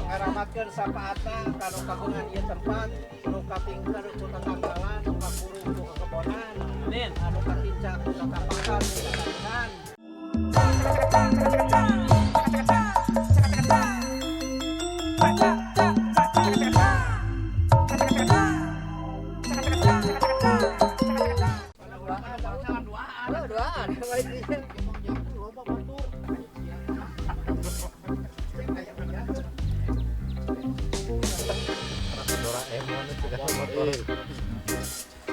ngaramatkeun sapaatna kanu kagungan ieu tempat nu katinggal ku tatanggalan nu kapuru ku kebonan amin anu katinca ku tatapakan ku tatanan.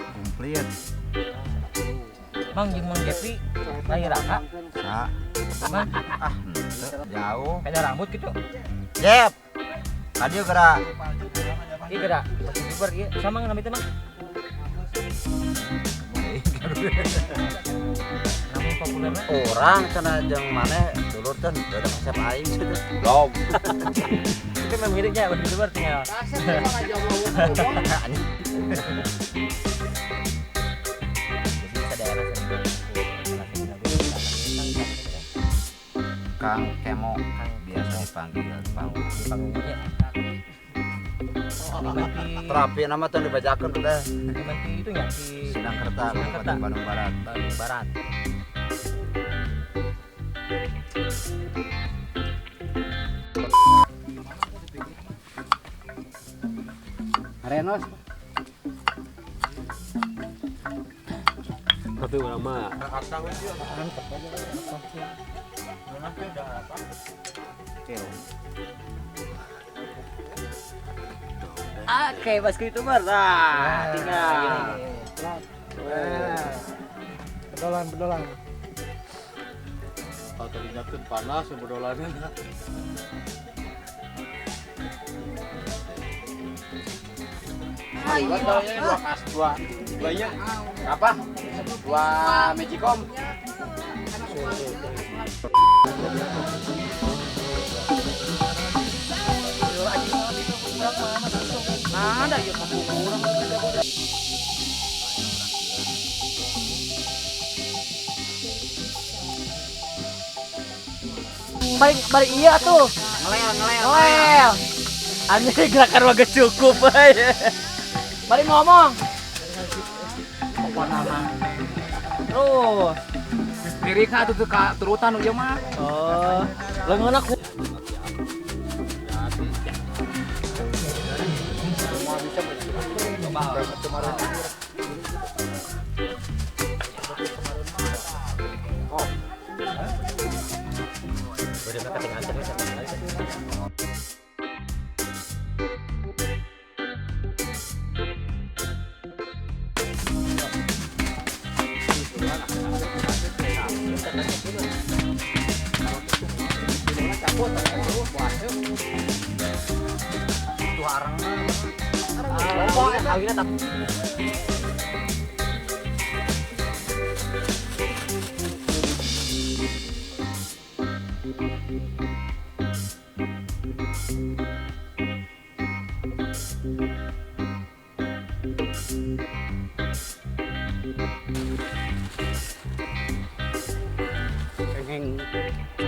Komplit. Mang jeung Mang Jepri lahir raka. Sa. Mang Jauh. ada rambut gitu. Jep. Tadi gerak. Ieu geura YouTuber ieu sama nama itu Mang. Nama populer mah. Orang sana jeung maneh dulur teh udah kasep aing situ. Belum. Itu mah miripnya YouTuber tinggal. Kang Kemo biasa dipanggil Panggungnya. terapi nama tuh dibacakan udah Di itu ya di Sidangkerta Kabupaten Bandung Barat. Bandung Barat. Arenos tapi orang mah Oke, pas YouTuber. Nah, tinggal. bedolan kalau tadi nyakin panas yang berdolannya dua iya apa dua magicom ada ya Balik iya tuh. ngelel Anjir gerakan wae cukup aja. Balik ngomong. Terus diri ka tuh ka turutan ieu mah lengan aku.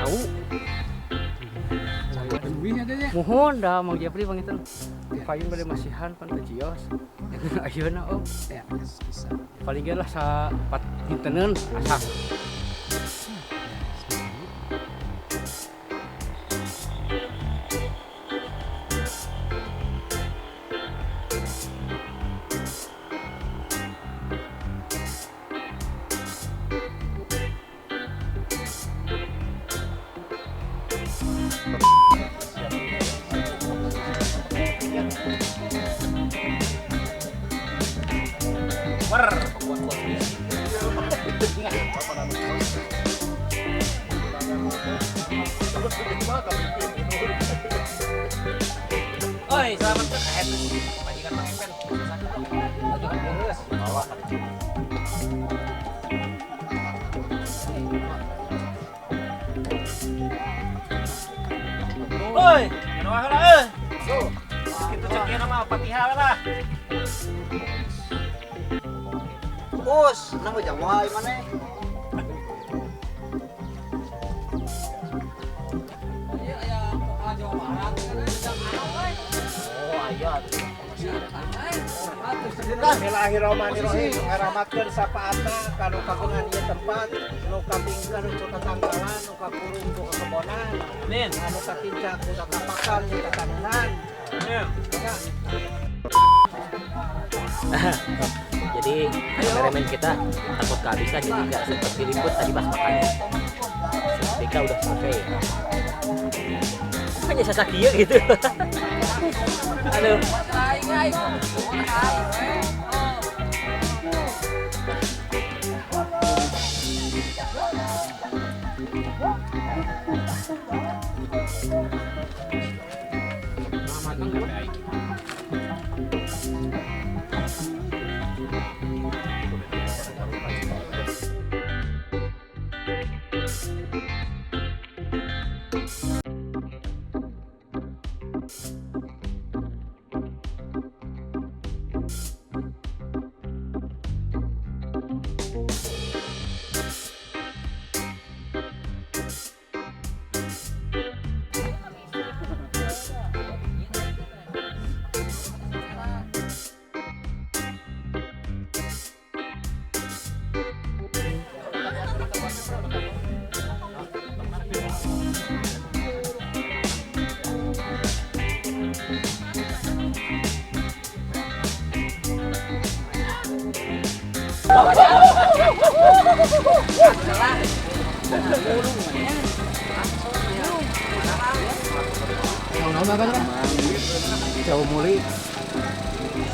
tahu Mohon dah Mang Jepri pangitan. Payun bade masihan pan teh cios. Ayeuna oh ya bisa. Paling ge lah sa 4 dinteneun asa. Oi, selamat kehet. Majikan Mang Epen. Aduh, terus. Bawa. Oi, kenapa heula Tuh. Kitu cek ieu mah Fatihah lah. Bos, nang ujang moal maneh. Jawa Barat bahaya tuh. Bismillahirrahmanirrahim. Ngaramatkeun sapaatna kanu kagungan ieu tempat, nu katingkeun ku tatangkalan, nu kakurung ku kebonan. Amin. Anu katinca ku tatapakan ku tatanunan. Amin. Jadi eksperimen kita takut kehabisan, jadi nggak seperti liput tadi pas makannya. Ketika udah selesai, hanya sasak dia gitu. Aduh.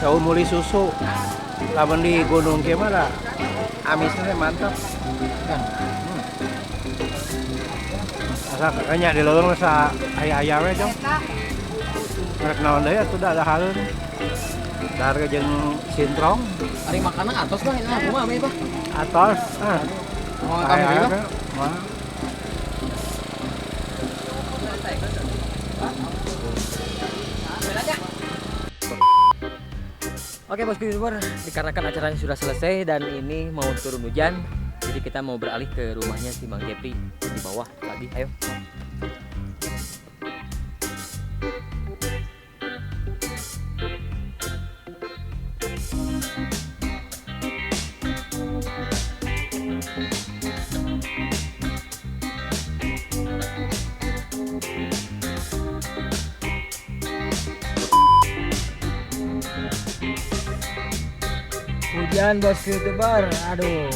Jauh muli susu. Lamun di gunung kieu mah da amisna teh mantap. Asa kayaknya di leuweung sa aya-aya we jong. Rek naon deui atuh da hareun. Darga jeung sintrong. Ari makanan atos bah, nah kumaha bae bah. Atos. Mau kami bae bah. Oke bosku youtuber, dikarenakan acaranya sudah selesai dan ini mau turun hujan, jadi kita mau beralih ke rumahnya si Mang Jepri di bawah tadi. Ayo. Hujan bosku youtuber, aduh.